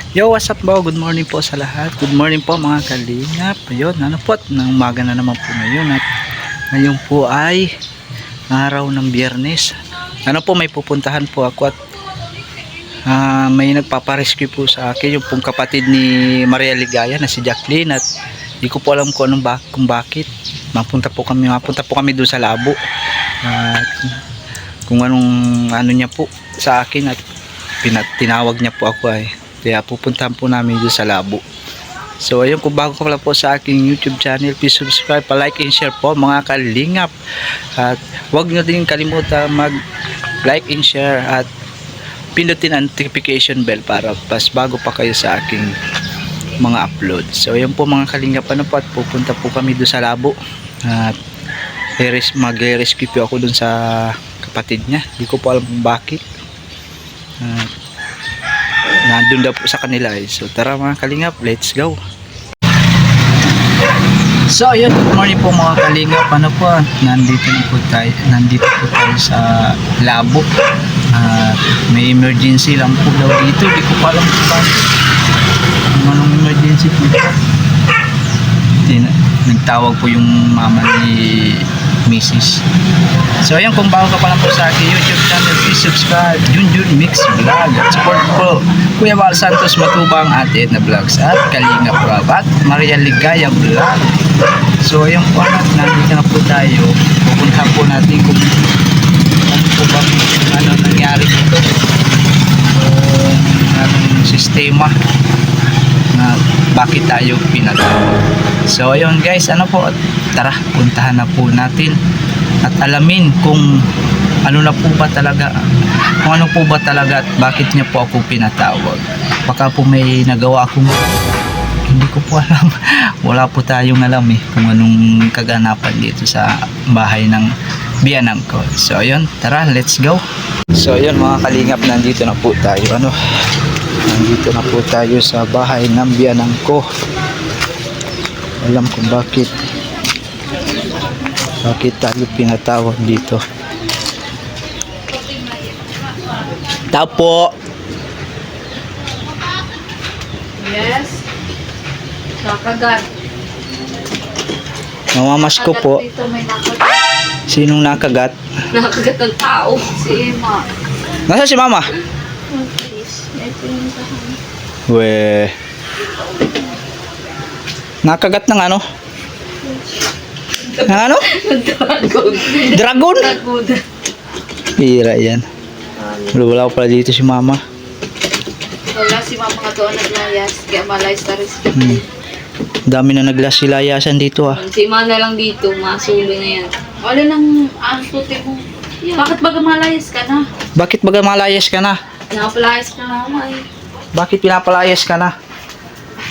Yo, what's up po? Good morning po sa lahat. Good morning po mga kalingap. Ayun, ano po, ng umaga na naman po ngayon. At ngayon po ay araw ng Biyernes. Ano po, may pupuntahan po ako at may nagpaparescue po sa akin. Yung pong kapatid ni Maria Ligaya na si Jacqueline. At di ko po alam kung kung bakit. Mapunta po kami doon sa labo. At kung anong niya po sa akin at tinawag niya po ako ay. Kaya pupuntahan po namin doon sa labo. So ayun, kung bago ka pala po sa aking YouTube channel, please subscribe, like and share po mga kalingap. At huwag nyo din kalimutan mag-like and share at pindutin ang notification bell para pas bago pa kayo sa aking mga upload. So ayun po mga kalingap, ano po, at pupunta po kami doon sa labo. At mag-rescue po ako doon sa kapatid niya. Hindi ko po alam kung bakit. Nandun daw po sa kanila eh. So tara mga kalingap, let's go. So ayun, good morning po mga kalingap. Ano po, nandito po tayo sa labo. May emergency lang po daw dito. Di ko pa alam kung bakit. Anong emergency po ito. Nagtawag po yung mama ni Mrs. So ayan, kung bago ka pa lang po sa aking YouTube channel, please subscribe, Junjun Mix Vlog, at support po Kuya Val Santos Matubang at Edna Vlogs at Kalinga Prab at Maria Ligaya Vlog. So ayan po, nandito na po tayo. Pupunta po natin kung ano po ba nangyari dito, anong sistema na bakit tayo pinatawag. So ayun guys, ano po, tara, puntahan na po natin at alamin kung ano po ba talaga at bakit niya po ako pinatawag. Baka po may nagawa akong hindi ko po alam. Wala po tayong alam kung anong kaganapan dito sa bahay ng biyanang ko. So ayun, tara, let's go. So ayun mga kalingap, nandito na po tayo. Nandito na po tayo sa bahay ng biyanang ko. Alam kung bakit tayo pinatawag dito. Tao po. Yes. Nakagat. Mamamas ko po. Dito may nakagat. Sinong nakagat? Nakagat ng tao. Si Emma. Nasa si mama? We. Nakagat ng ano? Ng ano? Dragon. Dragon? Hira yan. Wala pala dito si mama. Wala si mama nga doon naglayas. Kaya malayas na rin. Dami na naglasilayasan dito Si Emma na lang dito. Masulo na yan. Wala nang puti mo. Bakit baga malayas ka na? Bakit baga malayas ka na? Napalayas ka na mama Bakit pinapalayas ka na?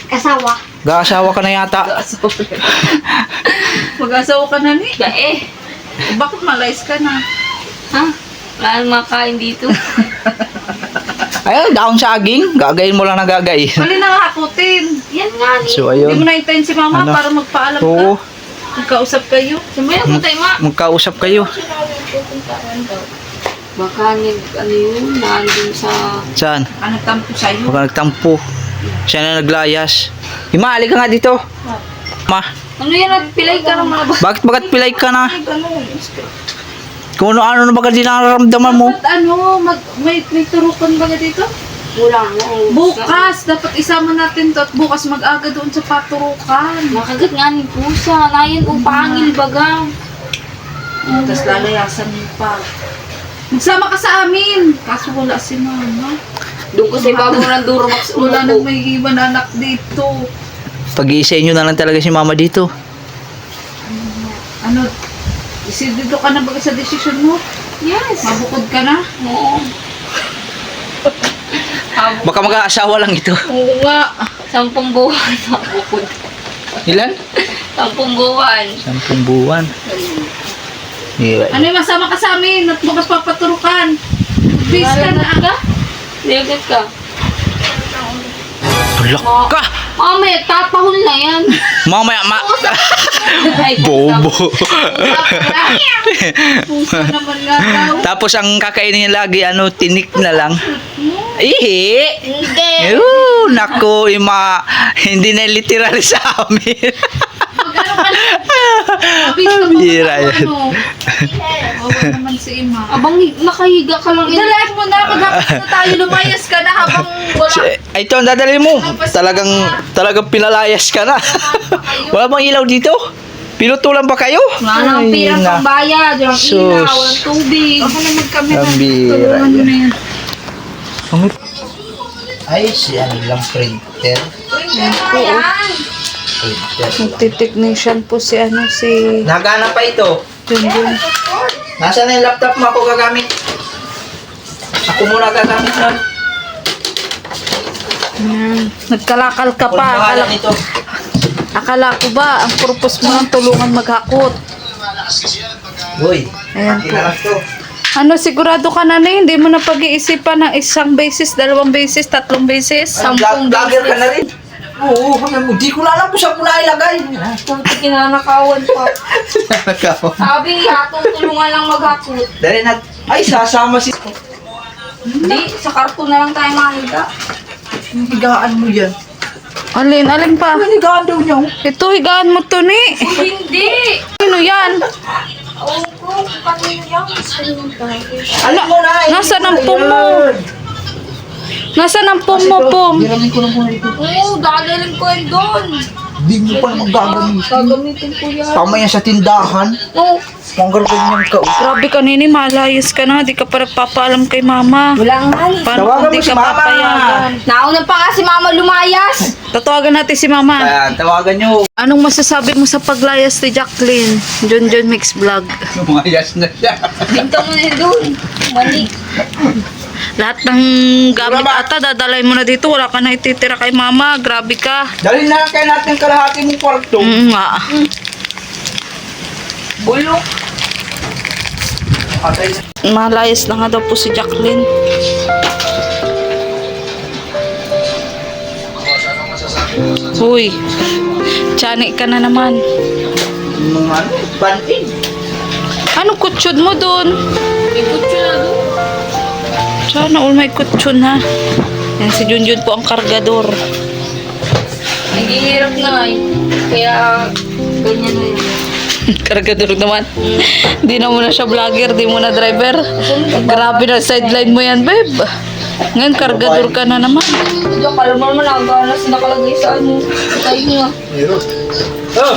Kasawa. Gaasawa ka na yata. Mag-asawa ka na ni? Bakit malayas ka na? Ha? Wala nang makain dito. Ayun, daong saging. Gagayin mo lang na gagayin. Wala na hakutin. Yan nga ni. So ayun. Hindi mo na-intayin si mama para magpaalam Oo. ka. Magkausap kayo. Sumaya mo tayo ma. Magkausap kayo. Baka ano yun, nandun sa... Saan? Nagtampo sa'yo. Baka nagtampo. Siya na naglayas. Hima, halika nga dito. Ma, Ano yan, pilay ka naman ba? bakit pilay ka na? Kung ano na baga dinaramdaman mo? Dapat may turukan ba dito? Wala na. Bukas, dapat isama natin to at bukas mag-aga doon sa paturukan. Nakagat nga ni pusa. Nayan pangil baga. Tapos lalayasan mo pa. Magsama ka sa amin. Kaso wala si mama. Doon kasi bago ng Duramax. Wala nang may mananak dito. Pag-iisay nyo na lang talaga si mama dito. Dito ka na ba sa desisyon mo? Yes. Mabukod ka na? Oo. Baka mag-aasawa lang ito. Oo nga. 10 buwan. Mabukod. Ilan? 10 buwan. 10 buwan. Yeah. Ano yung masama ka sa amin? At bukas papaturukan. Bis ka na aga? Ligat ka. Tulak ka! Mamaya, tatahol na yan. Mamaya, Ay, bobo. Pusa naman nga daw. Tapos ang kakainin niya lagi, tinik na lang. Ihi! Hindi. Yun, Naku, hindi na literal sa amin. Mag-ano ka na? Bira yan. Awa naman si Ima. Abang nakahiga ka lang. Dalayan mo na. Maghapos na tayo. Lumayas ka na habang wala. Ay, ito ang dadalhin mo. Talagang pinalayas ka na. Wala bang ilaw dito? Pinutulan ba kayo? Wala nang pirang na. pambayad. Walang Sus. ilaw. Walang tubig. Ako na magkamera. Ang bira Tulungan mo na yan. Ay, siya lang printer. Yan po. Magti-technician po si Nagana pa ito. Junjun. Nasaan na yung laptop mo ako gagamit? Ako muna gagamit nun. Yan. Nagkalakal ka Kung pa. pangalan ito. Akala ko ba, ang purpose mo ng tulungan maghakot? Uy, Ayan po. kinakas to. Ano, sigurado ka na hindi mo na pag-iisipan ng isang beses, dalawang beses, tatlong beses, sampung Vlogger ka beses. na rin. Oo, di ko na alam kung saan ko na ilagay. Puti kinanakawan pa. Sabi, hatong tulungan lang maghakot. Dali na. Ay, sasama si... Hindi, sa karton na lang tayo mahiga. Higaan mo yan. Alin pa? Higaan daw niya. Ito, higaan mo to ni. Hindi. Ano yan? Alam mo na. Nasaan ang pum mo? Nasaan ang pum mo, pum? Hiramin ko lang muna ito. Oo, dadalhin ko yun doon. Di mo pa naman gagamitin. Gagamitin ko yan. Tama yan sa tindahan. Oo. Manggar ganyan ka. Grabe ka nini, malayas ka na. Di ka pa nagpapaalam kay mama. Wala nga eh. Paano Tawagan kung di mo si ka mama. papayagan? Nauna pa nga si mama lumayas. Tatawagan natin si mama. Ayan, tawagan nyo. Anong masasabi mo sa paglayas ni Jacqueline? Junjun Mix Vlog. Lumayas na siya. Binta mo na doon. Mali. Lahat ng gamit ata, dadalay mo na dito. Wala ka na ititira kay mama. Grabe ka. Dalhin na lang kayo natin kalahati mong kwarto. Nga. Bulok. Patay. Malayas na nga daw po si Jacqueline. Uy, tiyani ka na naman. Mga ano, bantin. Anong kutsyon mo doon? May kutso na doon. Sana all may kutsyon ha. Yan si Junjun po ang kargador. Naghihirap na eh. Kaya ganyan na yun. Kargador naman. Di na muna siya vlogger, di mo na driver. Grabe na sideline mo yan, babe. Ngayon, kargador ka na naman. Ito, kala mo naman nakaganas nakalagay sa ano. Tayo nga. Meron. Oh!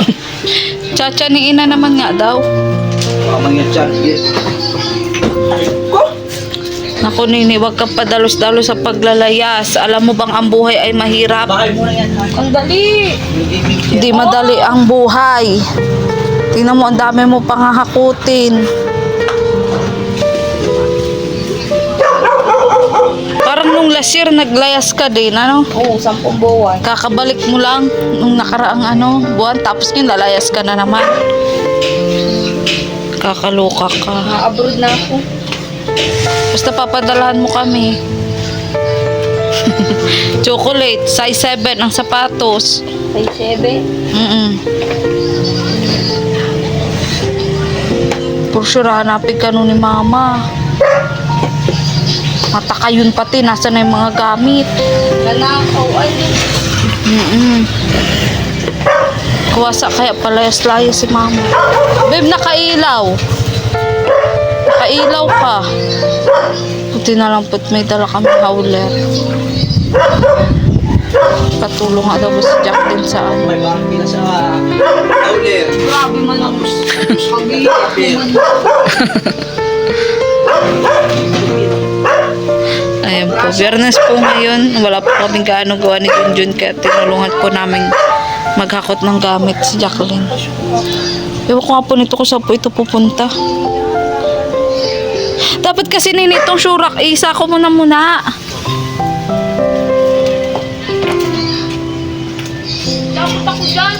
Tsatsaniin na naman nga daw. Mamang yan dyan. Naku nini, wag kang padalos-dalos sa paglalayas. Alam mo bang ang buhay ay mahirap? Bakal muna yan. Ang dali. Hindi madali ang buhay. Tingnan mo, ang dami mo panghahakutin. Parang nung last year, naglayas ka din, ano? Oo, 10 buwan. Kakabalik mo lang nung nakaraang buwan, tapos ngayon lalayas ka na naman. Kakaloka ka. Na-abroad na ako. Basta papadalahan mo kami. Chocolate, size 7 ang sapatos. Size 7. For sure, hanapin ka nun ni mama. Mataka yun pati, nasa na yung mga gamit. Nanakaw ay. Kuwasa kaya palayas-layas si mama. Babe, nakailaw. Nakailaw ka. Buti na lang po't may dala kami howler. Patulong nga daw ba si Jacqueline sa ano. May bakit na sa outlet. Grabe man ang pag-iiyak naman. Ayan po, Biyernes po ngayon. Wala po kaming gaano gawa ni Junjun kaya tinulungan po namin maghakot ng gamit si Jacqueline. Ewan ko nga po nito kung saan po ito pupunta. Dapat kasi ninitong syurak, isa ko muna. Dapat ako dyan.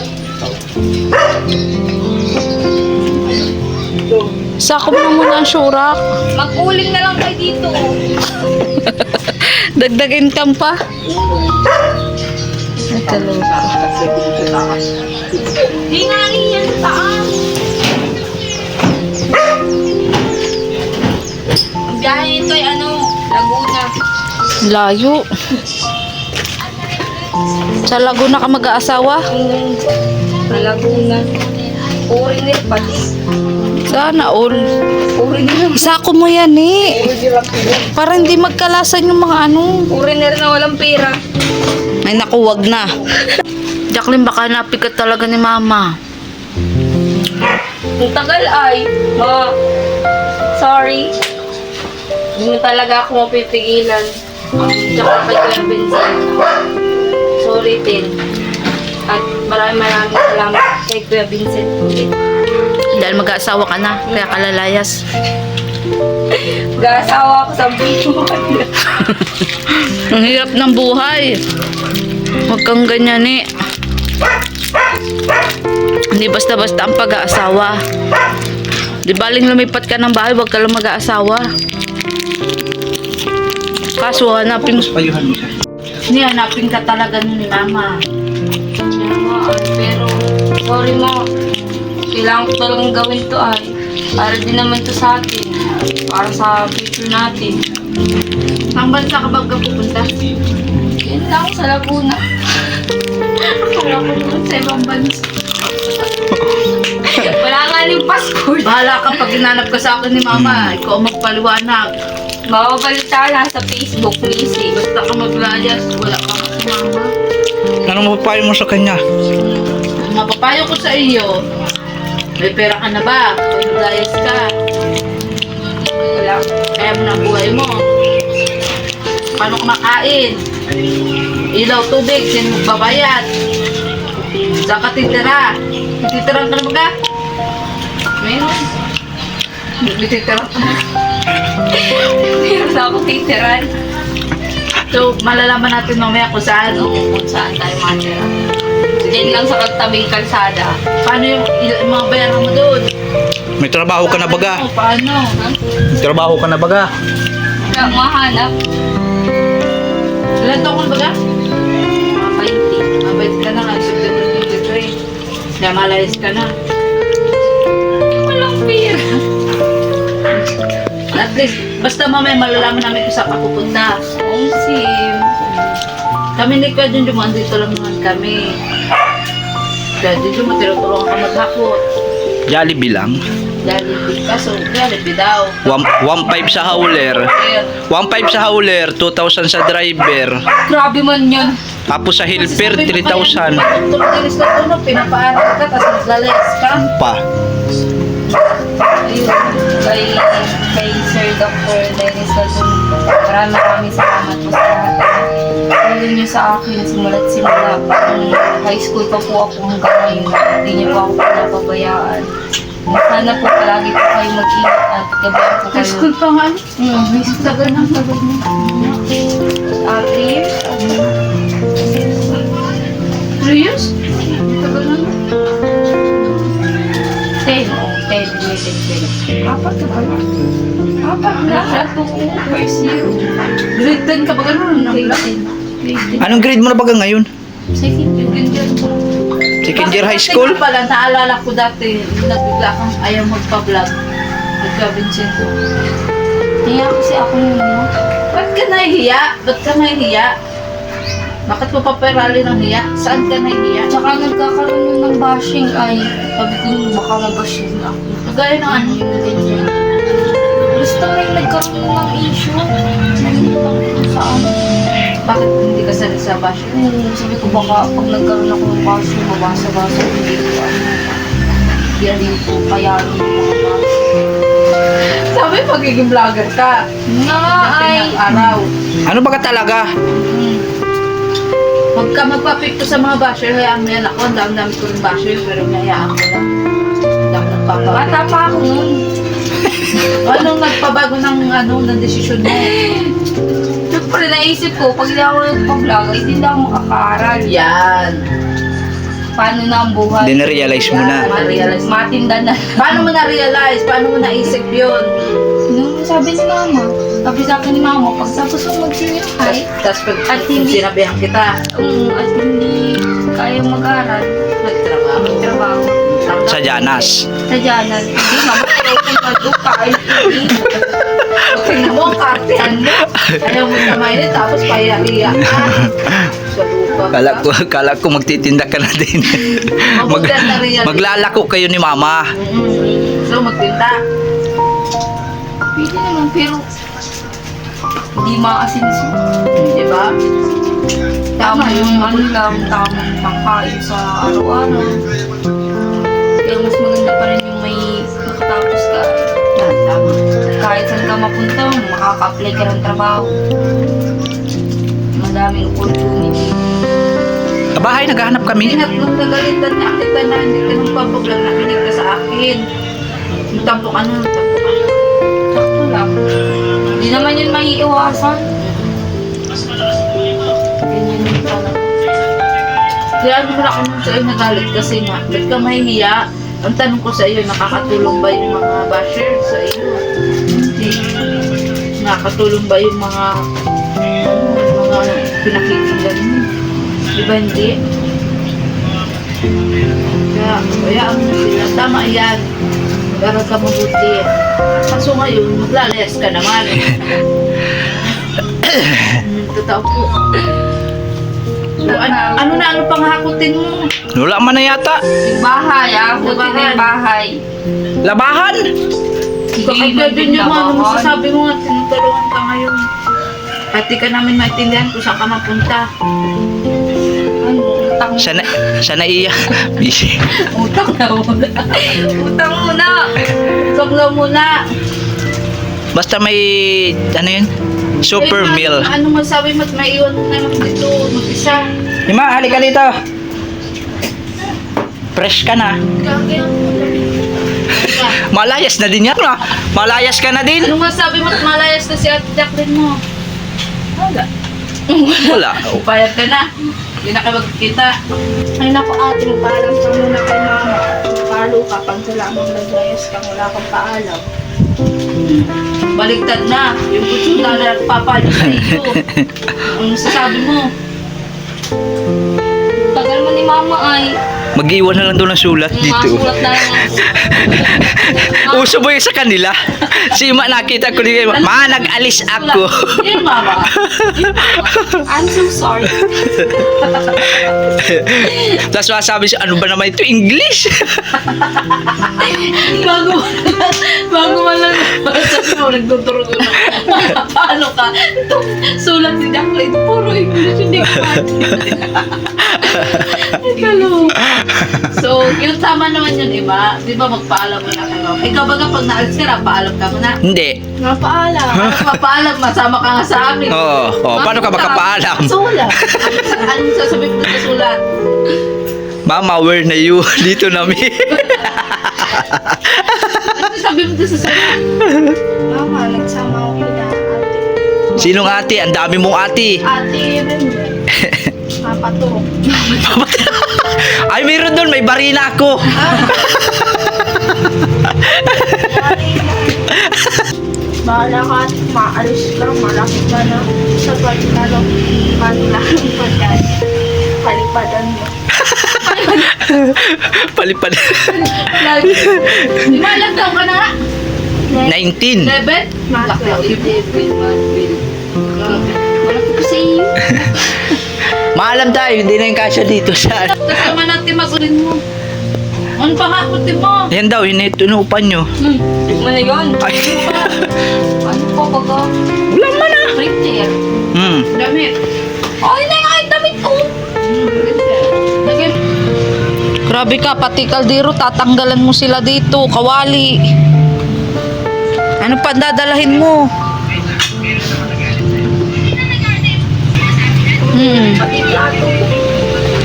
Sako mo muna ang syurak. Mag-uling na lang kayo dito. Dagdag income pa. Di nga yan sa taas. Ang biyahe nito ay Laguna. Layo. Sa Laguna ka mag-aasawa? Sa Laguna. Puri nila pati. Sana all. Puri nila. Isako mo yan eh. Para hindi magkalasan yung mga ano. Puri nila na walang pera. Ay naku, wag na. Jacqueline, baka napikat talaga ni mama. Ang tagal ay, ma, sorry. Hindi mo talaga ako mapipigilan. Tsaka kay Kuya Vincent. Sorry din. At maraming salamat kay Kuya Vincent ulit. Dahil mag-aasawa ka na, kaya kalalayas. Mag-aasawa ako sa buhay. Ang hirap ng buhay. Huwag kang ganyan eh. Hindi basta-basta ang pag-aasawa. Di baling lumipat ka ng bahay, huwag ka lang mag-aasawa. Kaso hanapin mo. Payuhan mo siya. Hindi, hanapin ka talaga ni mama. Pero, sorry mo. Kailangan ko talagang gawin to ay. Para din naman to sa atin. Para sa future natin. Ang bansa ka ba pupunta? Yan lang sa Laguna. Wala ko naman sa ibang bansa. Wala nga yung passport. Bahala ka pag hinanap ka sa akin ni mama. Ikaw ang magpaliwanag. Mababalita na sa Facebook, Missy. Basta ka maglayas, wala ka si mama. Anong mapapayo mo sa kanya? Ang mapapayo ko sa iyo, may pera ka na ba? Kung maglayas ka, Wala. kaya mo na ang buhay mo. Paano kumakain? Ilaw, tubig, sino magbabayad? Saan ka titira? Titira ka na ba ka? Meron. Titira ka na. Meron na ako titiran. So, malalaman natin mamaya kung saan. Kung saan tayo matira. Diyan lang sa tabing kalsada. Paano yung mga bayaran mo doon? May trabaho ka na baga? Paano? May trabaho ka na baga? Wala mahanap. Ilan taon ka na ba ka? Mga 20. Mabait ka na nga, September 23. Kaya malayas ka na. Walang pera. At least, basta mamaya malalaman namin kung saan ka pupunta. Ang sim. Kami ni Kuya Junjun, andito lang naman kami. Kuya Junjun, tinutulungan ka maghakot. Jollibee lang. Jollibee ka, so Jollibee daw. 1.5 sa hauler. 1.5 sa hauler, 2,000 sa driver. Grabe man yun. Tapos sa helper, 3,000. Pagtutulis na ito, pinapaaral ka, tapos maglalayas ka. Pa. Ayun. Kay Sir Dr. Dennis Lalun. Maraming salamat po sa lahat. Tulong niyo sa akin simula't simula. Nung high school pa po ako hanggang ngayon. Hindi niyo po ako pinapabayaan. Sana po palagi po kayo mag-ingat at gabayan po High kayo. school pa nga. High school tagal ng tagal mo. 3 years? 3 years? Tagal na. 10. 10 years. 10. Apat na pala. Apat na. Ito po. First year. Grade 10 ka ba ganun? Anong grade mo na baga ngayon? Second year. Second year high school? Kasi nga pala, naalala ko dati, nagbigla kang ayaw magpa-vlog. Nagka-Vincento. Kaya kasi ako yun, no? Ba't ka nahihiya? Ba't ka nahihiya? Bakit mo paperali ng hiya? Saan ka nahihiya? Tsaka nagkakaroon nun ng bashing ay sabi ko baka mabashing ako. Kagaya ng ano? Ganyan. Basta may nagkaroon nun ng issue. Nandito ako kung saan. Bakit hindi ka sanay sa bash? Sabi ko baka pag nagkaroon ako ng bashing, mabasa-basa, hindi ko hindi ko kaya rin mga bashing. Sabi, pagiging vlogger ka. Nga Kasi ay... ng araw. Ano baga talaga? Huwag ka magpapikto sa mga basher. Hayaan mo yan ako. Ang dami-dami ko rin basher. Pero hayaan ko lang. Ang dami nagpapabago. Bata pa ako nun. Anong nagpabago ng desisyon mo? Siyempre naisip ko, pag hindi ako nagpa-vlog, hindi na ako makakaaral. Yan. Paano na ang buhay? Then realize mo na. Ma-realize. Matinda na. Paano mo na-realize? Paano mo naisip yun? Nung sabi ni mama, sabi sa akin ni mama, pag tapos mo mag-senior high, Tapos pag At hindi- sinabihan kita, at hindi kaya mag-aral, nagtrabaho. magtrabaho. Sa Janas. Sa Janan, hindi mama, ayaw kong mag-upa, Tingnan mo, ang kartehan mo. Ayaw mo na mainit, tapos pahiya-hiya ka. Sa lupa. Kala ko magtitinda ka na din. Mabuti na rin yan. Maglalako kayo ni mama. So, magtinda. Pwede naman, pero hindi maasinso. Di ba? Tama yung ano lang, tamang pangkain sa araw-araw. Kaya mas maganda pa rin yung may nakatapos ka. Tama. Kahit saan ka mapunta, makaka-apply ka ng trabaho. Madaming opportunity. Sa bahay, naghahanap kami. Ingat nung nagalitan niya kita na hindi ka nang papaglan, nakinig ka sa akin. Yung tampok ano. Sakto lang. Hindi naman yun maiiwasan. Ganyan yung talaga. Kaya ano mo na ako nung sa'yo nagalit kasi nga, ba't ka mahihiya? Ang tanong ko sa iyo, nakakatulong ba yung mga basher sa iyo? Hindi. Nakakatulong ba yung mga pinakikinggan mo? Di ba hindi? Kaya ano na sila, tama yan. Mag-aral ka mabuti. Kaso ngayon, maglalayas ka naman. Totoo po. So, ano pang hakutin mo? Wala man na yata. Yung bahay, buti na yung bahay. Labahan! Kakagad din yung ano masasabi mo nga, tinutulungan ka ngayon. At di ka namin maintindihan kung saan ka mapunta. Ano, utang Sana iya. Busy. Utang na muna. Utang muna. Huwag na muna. Basta may, ano yun? Super meal. Ano masabi mo at may iwan mo na lang dito, mag-isa. Ima, halika dito. Fresh ka na. Malayas na din yan, ha? Malayas ka na din. Ano masabi mo at malayas na si Ate Jacqueline mo? Wala. Wala. Upayat ka na. Hindi na kayo magkikita. Ay naku ate, magpaalam ka muna kay mama. Palo ka pag sa lamang naglayas kang wala kang paalam. Baligtad na. Yung gusto na nagpapalo sa iyo. Ano sasabi mo? Tagal mo ni mama ay. Mag-iwan na lang doon ng sulat dito. Masulat na lang. Uso mo yung sa kanila. Si Ima nakita ko ni Ma, nag-alis ako. Hindi, mama. I'm so sorry. Tapos masabi siya, ano ba naman ito? English? Bago man lang sabi mo, nagtuturo ko na. Paano ka? Ito, sulat si Jacqueline. Puro English, hindi ko Hello. So, yung tama naman yun, iba. Di ba magpaalam mo na kayo? Ikaw ba pag naalis ka na, paalam ka mo na? Hindi. Napaalam. Mapaalam, masama ka nga sa amin. Oo. Paano ka makapaalam? Sulat. Anong sasabihin mo sa sulat? Mama, where na you? Dito na mi. Ano sasabihin mo sa sulat? Mama, nagsama ako kina ate. Sinong ate? Ang dami mong ate. Ate rin. Papaturok. Ay, meron doon. May barina ako. Bahala ka at maalis ka, malaki ka na sa pagkalong manilang pagkain. Palipadan mo. Palipad. Di ba alam daw ka na? 19. 11? Laki ako. Malaki ko sa iyo. Maalam tayo, hindi na yung kasya dito sa... Kasama natin magunin mo. Ano pa hakutin mo? Yan daw, yun ito inuupan nyo. Ano yun? Ay. Ano po baga? Wala man ah. Printer. Damit. Ay, na yung damit ko. Lagay. Grabe ka, pati kaldero, tatanggalan mo sila dito, kawali. Ano pa dadalahin mo?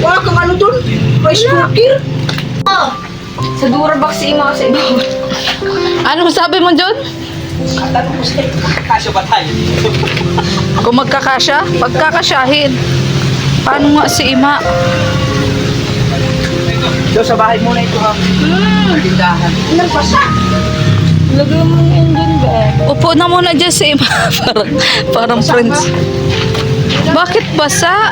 Wala kang ano dun? Rice cooker? Sa Durabox si Ima sa ibabaw. Anong sabi mo, John? Kasya ba tayo? Kung magkakasya, pagkakasyahin. Paano nga si Ima? So, sa bahay muna ito ha. Tindahan. Nagpasa. Lagay mo yun dun ba? Upo na muna dyan si Ima. parang friends. Bakit basa?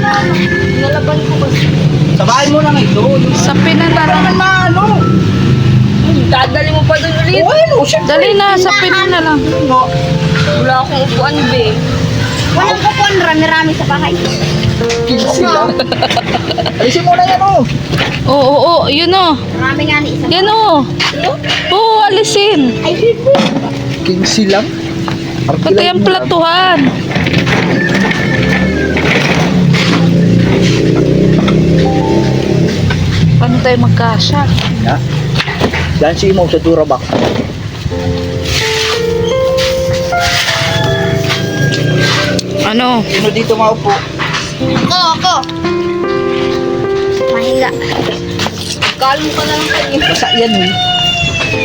Nalaban ko kasi. Sa bahay muna nga ito. Sa pinanalang. Ano? Dadali mo pa dun ulit. Dali na, sa pinanalang. Wala akong upuan, be. Walang Buwan, rami-rami sa bahay. Sila. Alisin mo na yan, oh. Oo, yun o. Marami nga ni isa. Yan o. Oo, alisin. Ay, hipo. Kingsi lang. Pati ang platuhan. Paano tayo magkasya? Ha? Yan si Imo sa Durabak. Ano? Sino dito maupo? Ako. Mahiga. Kalmo ka na lang kayo. Basa yan, eh.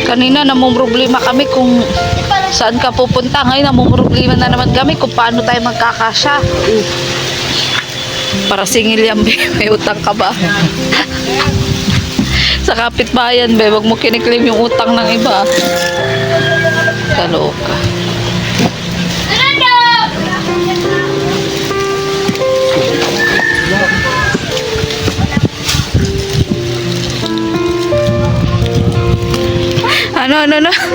Kanina namong problema kami kung saan ka pupunta. Ngayon namong problema na naman kami kung paano tayo magkakasya. Para singil yan, be. May utang ka ba? Sa kapitbayan, be. Huwag mo kiniklaim yung utang ng iba. Kaloka. Ano?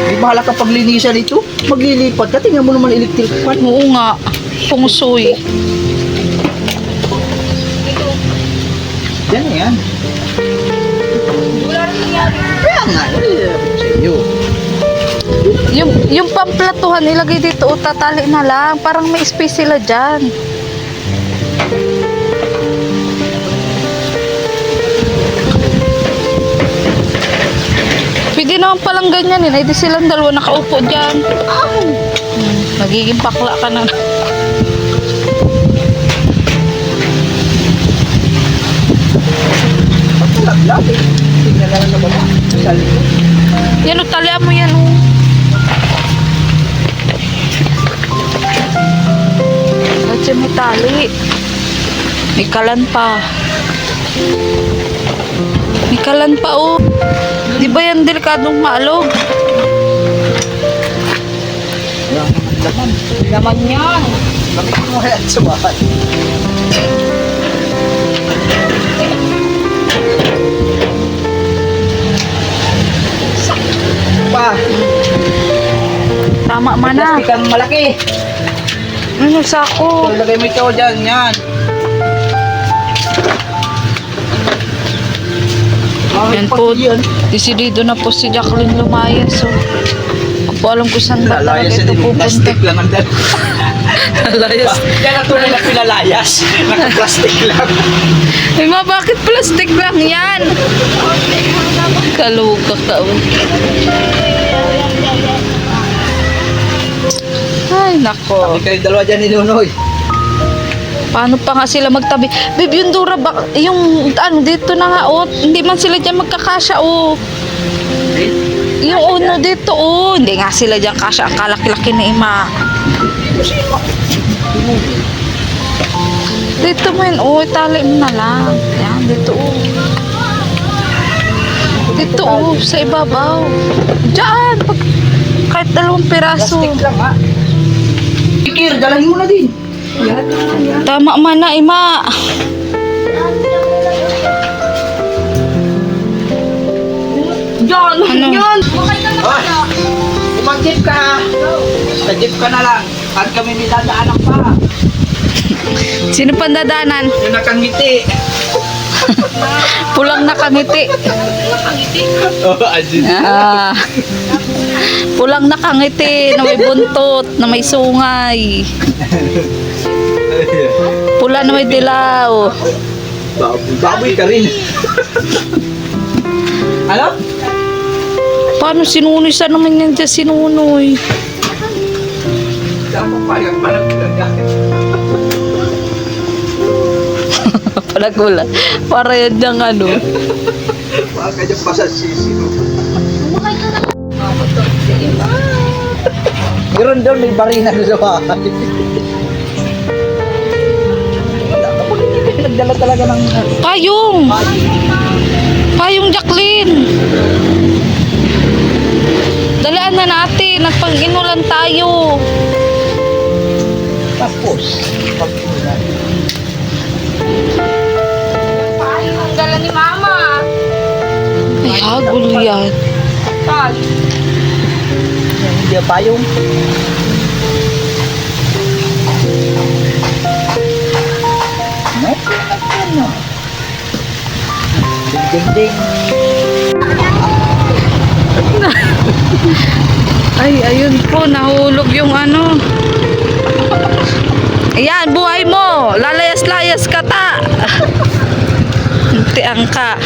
May bahala ka paglinisan ito. Maglilipat ka. Tingnan mo naman electric fan. Oo nga. Pungsoy. Yan na yan. Kaya nga. Sa iyo. Yung pamplatuhan ilagay dito o tatali na lang. Parang may space sila dyan. Pwede naman palang ganyan eh. Di silang dalawa nakaupo dyan. Nagiging bakla ka na. Pagkalaglag eh. Tingnan na lang na baba. Sa likod. Yan o, talian mo yan o. At siya may tali. May kalan pa. May kalan pa o. Di ba yan delikadong maalog? Wala naman laman. Hindi naman yan. Gamitin mo yan sa bahay. Pa. Tama man na. Plastic ang malaki. Ano sako? Lagay mo ito dyan. Yan. Yan po. Desidido na po si Jacqueline lumayas. So, hindi po alam kung saan ba talaga Lalayas ito yan. pupunta. Plastic lang ang dal. Lalayas. Yan ang tunay na pinalayas. Naka-plastic lang. Ay ma, bakit plastic lang yan? Kaluka ka. Oh. Ay, nako. Sabi kayo dalawa dyan ni Nunoy. Paano pa nga sila magtabi? Babe, yung Durabak, yung ano, dito na nga, oh. Hindi man sila dyan magkakasya, oh. Yung uno dito, oh. Hindi nga sila dyan kasya. Ang kalaki-laki na ima. Dito mo yun, oh. Itali mo na lang. Yan, dito, oh. Dito, oh. Sa ibabaw. Diyan. Kahit 2 piraso. Plastic lang ha. Pikir, dalahin mo na din. Tama man na, ima. Yan! Ano? Yan! Hoy, umag-jeep ka. Sa jeep ka na lang. At kami may dadaanan pa. Sino pang dadanan? Yung nakangiti. Pulang nakangiti. Oh, ajin. Ah. Pulang nakangiti na may buntot, na may sungay. Pula na may dilaw. Baboy ka rin. Ano? Paano sinunoy? Saan naman yan dyan sinunoy? Dapat payag pa lang pinagkakit. Palagulat. Para yan dyan ano. Baka kanya pa sa sisi. Meron doon, may barina sa bahay. Kapag hindi nagdala talaga ng... Payong! Payong Jacqueline! Dalaan na natin. Nagpag-inulan tayo. Tapos, Ang dala ni Mama. Ay, hagul yan. Tal. hindi pa yung... no? Ding, ding, ding. Ay, ayun po, nahulog yung ano. Ayan, buhay mo. Lalayas-layas ka ta. Tiang ka.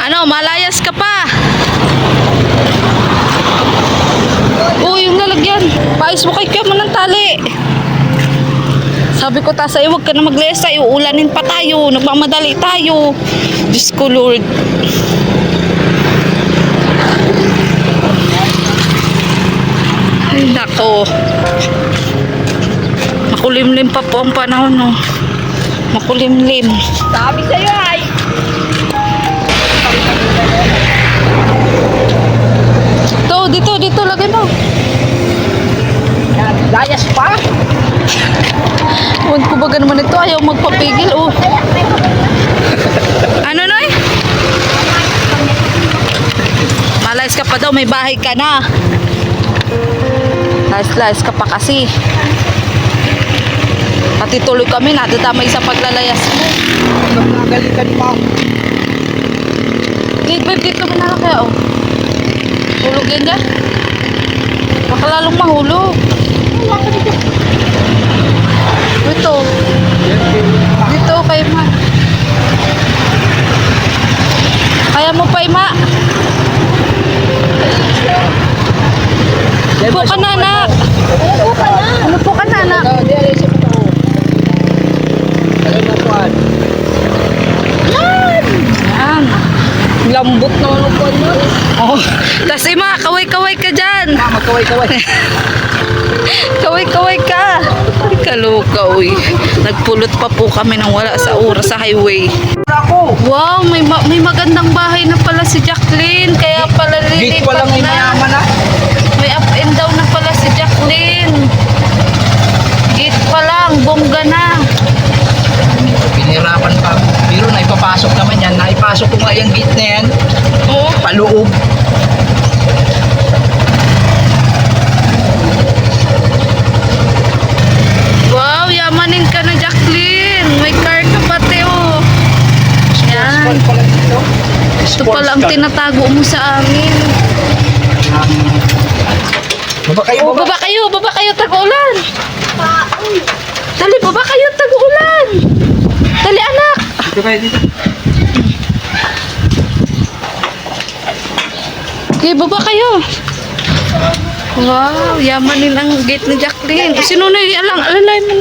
Ano, malayas ka pa. Yung lalagyan. Paayos mo kay Kaya mo ng tali. Sabi ko ta sa'yo, huwag ka na maglayas tayo. Ulanin pa tayo. Nagmamadali tayo. Diyos ko, Lord. Ay, nako. Makulimlim pa po ang panahon, no. Makulimlim. Sabi sa'yo ay. Dito, lagay mo. Layas pa. Huwag ko baga naman ito. Ayaw magpapigil, oh. Ano, Noy? Malayas ka pa daw. May bahay ka na. Layas ka pa kasi. Pati tuloy kami. Nadadamay sa paglalayas mo. Galing ka ni Ma'am. Dito mo na kaya, oh. Hulog yan dyan. Baka lalong mahulog. Ito. Dito kay Ma. Kaya mo pa, Ma. Upo ka na, anak. Upo ka na, anak. Yan. Lambot naman ang pan nun. Oh. Tapos, Ma, kaway-kaway ka dyan. Magkaway-kaway. Kaway-kaway ka. Kaluka, uy. Nagpulot pa po kami ng wala sa oras sa highway. Ako. Wow, may magandang bahay na pala si Jacqueline. Kaya pala Gate pa lang lilipad ay na. mayaman na. May up and down na pala si Jacqueline. Gate pa lang, bongga na. Pinirapan pa. Pero naipapasok naman yan. Naipasok ko nga yung gate na yan. Oh. Paloob. Wow, yamanin ka na, Jacqueline. May car ka pati, oh. Yan. Pala dito. Ito pala ang tinatago mo sa amin. Baba kayo, Oh, baba. baba kayo, tag-ulan. Dali, baba kayo, tag-ulan. Dali, anak. Dito kayo dito. Okay, baba kayo. Wow, yamanin ang gate ni Jacqueline. Sino na alalay mo?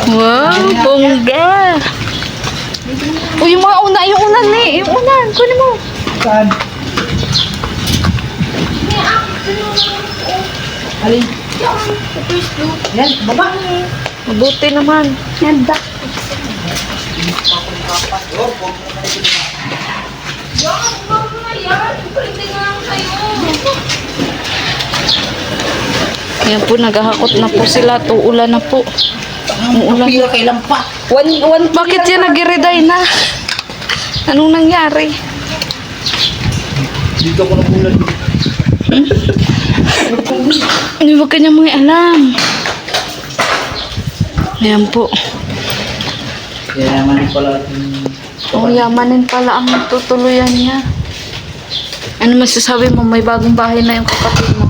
Wow, bongga. O, yung mga yung unan ni. Yung unan, kunin mo. Saan? Alin? Yan, baba. Mabuti naman. Yan po, naghahakot na po sila. Uulan na po. Uulan. Pila kailan pa? Bakit yan nag-iriday na? Anong nangyari? Dito ako nagulan. Hindi, wag kanya mga alam. Ayan po. Kaya naman pala Oh, yamanin pala ang tutuluyan niya. Ano masasabi mo? May bagong bahay na yung kapatid mo.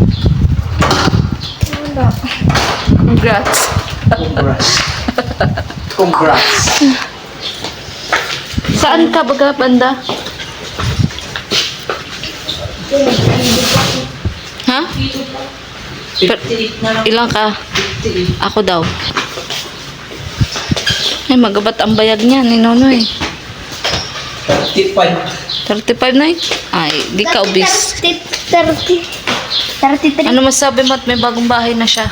Congrats. Congrats. Congrats. Saan ka baga, banda? Ha? Ilang ka? Ako daw. Ay, magabat ang bayag niya ni Nonoy. 35. 35 na eh? Ay, di ka obis. 33. Ano masabi mo at may bagong bahay na siya?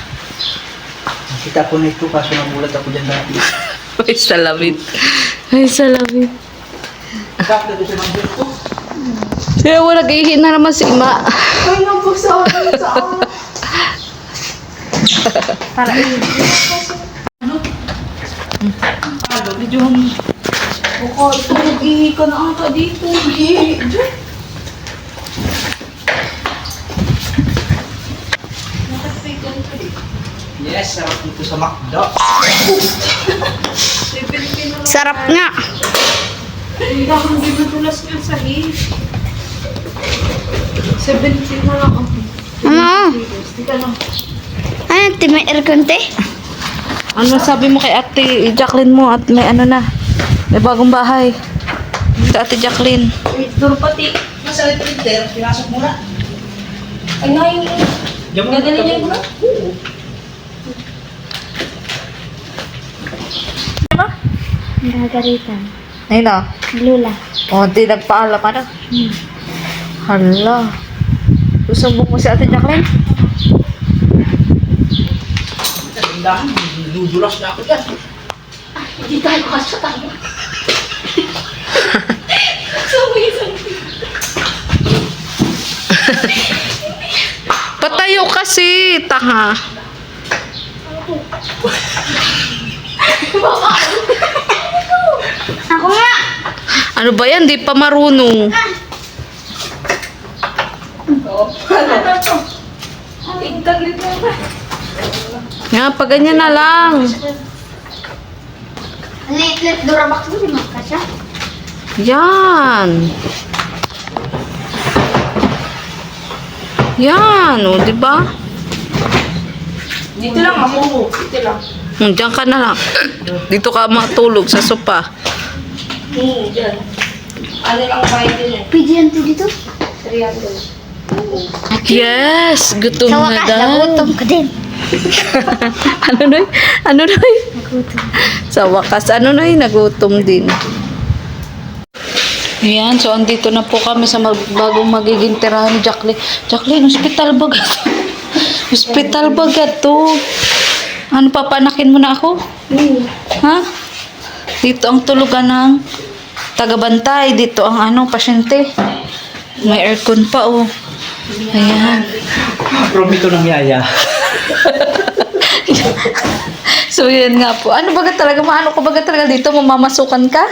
Nakita ko na ito kaso nagulat ako dyan dati. Ay, salamin. Ay, salamin. Bakit ito siya nandun ko? Kaya wala gayihin na naman si Ima. Ay, nabuksa ako sa Para medyo Baka ito, mag-ihi ka na ata dito. Mag-ihi. Diyan. Yes, sarap dito sa McDo. sarap nga. Hindi ako hindi matulas yung sahig. 17 na lang ako. Ano? Tika lang. Ano, may aircon te? Ano sabi mo kay Ate Jacqueline mo at may ano na? May bagong bahay. Sa Ate Jacqueline. Duro pati. Nasa printer, pinasok mo na. Ay nga yung Diyan mo gagaling niya ko na. Gagaritan. Ayun na. Lula. O, di nagpaalam ano? Hala. Susumbong mo si Ate Jacqueline? Tindahan, dudulas na ako dyan. Hindi tayo kasya tayo. Patayo kasi, taha. Ako nga! Ano ba yan? Di pa marunong. Nga, pag ganyan na lang. Lit-lit Durabox mo, di magkasya. Yan. Yan, o, di ba? Dito lang ako. Dito lang. Diyan ka na lang. Dito ka matulog sa sopa. Dyan. Ano lang bayad din eh. Pwede yan to dito? 300. Yes, gutom Sa na wakas, daw. nagutom ka din. Ano na? Ano na? Nagutom. Sa wakas, ano na? Nagutom din. Ayan, so andito na po kami sa bagong magiging tirahan ni Jacqueline. Jacqueline, hospital ba gato? Hospital ba gato? Ano, papanakin mo na ako? Ha? Dito ang tulugan ng tagabantay. Dito ang ano, pasyente. May aircon pa, oh. Ayan. Promito ng yaya. So, yun nga po. Ano baga talaga? Maano ko baga talaga dito? Mamamasukan ka?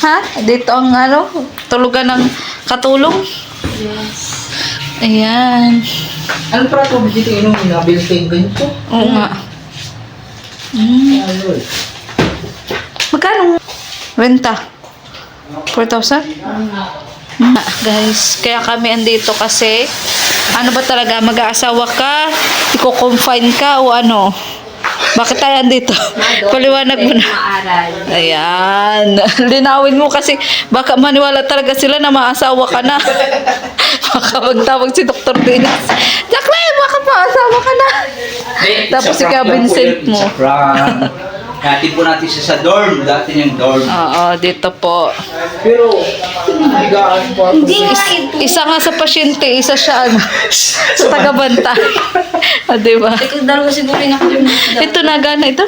Ha? Dito ang ano? Tulugan ng katulong? Yes. Ayan. Ano para ito dito inumin? Nabilis kayong ganito? Oo nga. Ano eh? Magkano? Renta? 4,000? Guys, kaya kami andito kasi ano ba talaga, mag-aasawa ka, i-confine ka o ano? Bakit tayo andito? Paliwanag mo na. Maaral. Ayan. Linawin mo kasi baka maniwala talaga sila na maasawa ka na. Baka magtawag si Dr. Dennis. Jacqueline, baka maasawa ka na. Tapos si Kuya Vincent mo. Sa prank. Natin po natin siya sa dorm. Dati yung dorm. Oo, dito po. Pero, higaan po ako. Hindi nga ito. Isa nga sa pasyente, isa siya ano, sa tagabantay. Diba? Ikaw dalawa siguro yung nakalimutan. Ito na gana ito.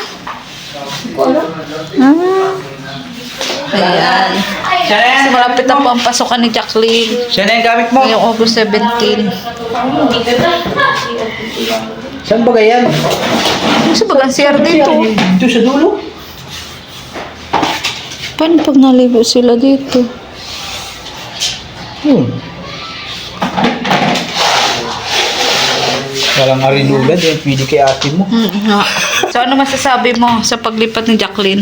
Ayan. Siya na yan. So, malapit na po ang pasokan ni Jacqueline. Siya na yung gamit mo. Ngayong August 17. Saan ba ganyan? Gusto ba ang CR dito? Dito sa dulo. Paano pag naligo sila dito? Walang marinugad eh. Pwede kay ate mo. Nga. So, ano masasabi mo sa paglipat ni Jacqueline?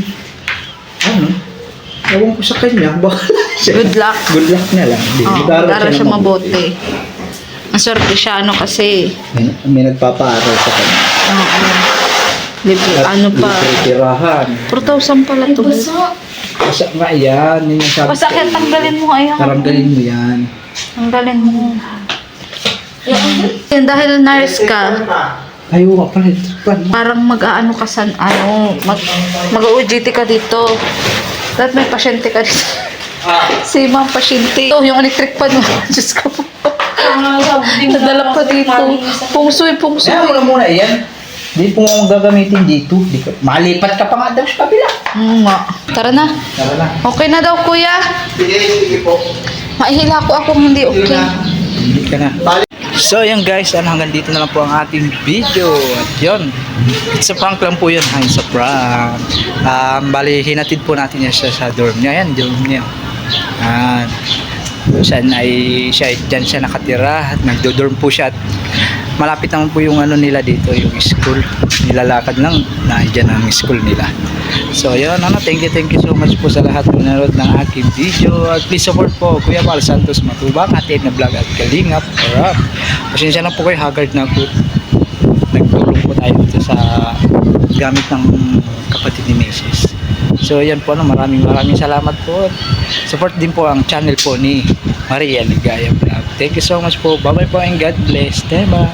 Ano? Ewan ko sa kanya. Baka Good luck. Good luck na lang. Di, Oo, mag-aaral mag-aral siya ng mabuti. Maswerte siya, ano kasi. May nagpapaaral sa kanya. Oo. Ano pa? Tirahan. 4,000 pala to. Basta nga yan. Yun yung sabi Basta kaya tanggalin mo ayaw. Taranggalin mo yan. Tanggalin mo. Yan, dahil nurse ka, Ayaw ka pala. parang mag-aano ka sa ano, mag-OJT ka dito. Dapat may pasyente ka dito. Si ma'am pasyente. Ito, yung electric pan mo. Diyos ko po. Nadala pa dito. Pungsoy. Kaya mo na muna yan. Di po mo gagamitin dito. Malipat ka pa nga daw sa kabila. Nga. Tara na. Tara na. Okay na daw, kuya. Sige po. Maihila ko akong hindi okay. Hindi ka na. So yun guys, hanggang dito na lang po ang ating video. At yun, it's a prank lang po yun. It's a prank. Bali, hinatid po natin yan sa dorm niya. Yan, dorm niya. Diyan siya nakatira at nagdo-dorm po siya. At malapit naman po yung ano nila dito, yung school. Nilalakad lang, nandiyan ang school nila. So yun, thank you so much po sa lahat ng nanonood ng aking video. At please support po Kuya Val Santos Matubang, atin na vlog at Kalingap. Pasensya na po kayo, haggard na po. Nagtulong po tayo dito sa gamit ng kapatid ni Mrs. So yan po, maraming salamat po. Support din po ang channel po ni Maria Ligaya Vlog. Thank you so much po. Bye bye po and God bless. Bye.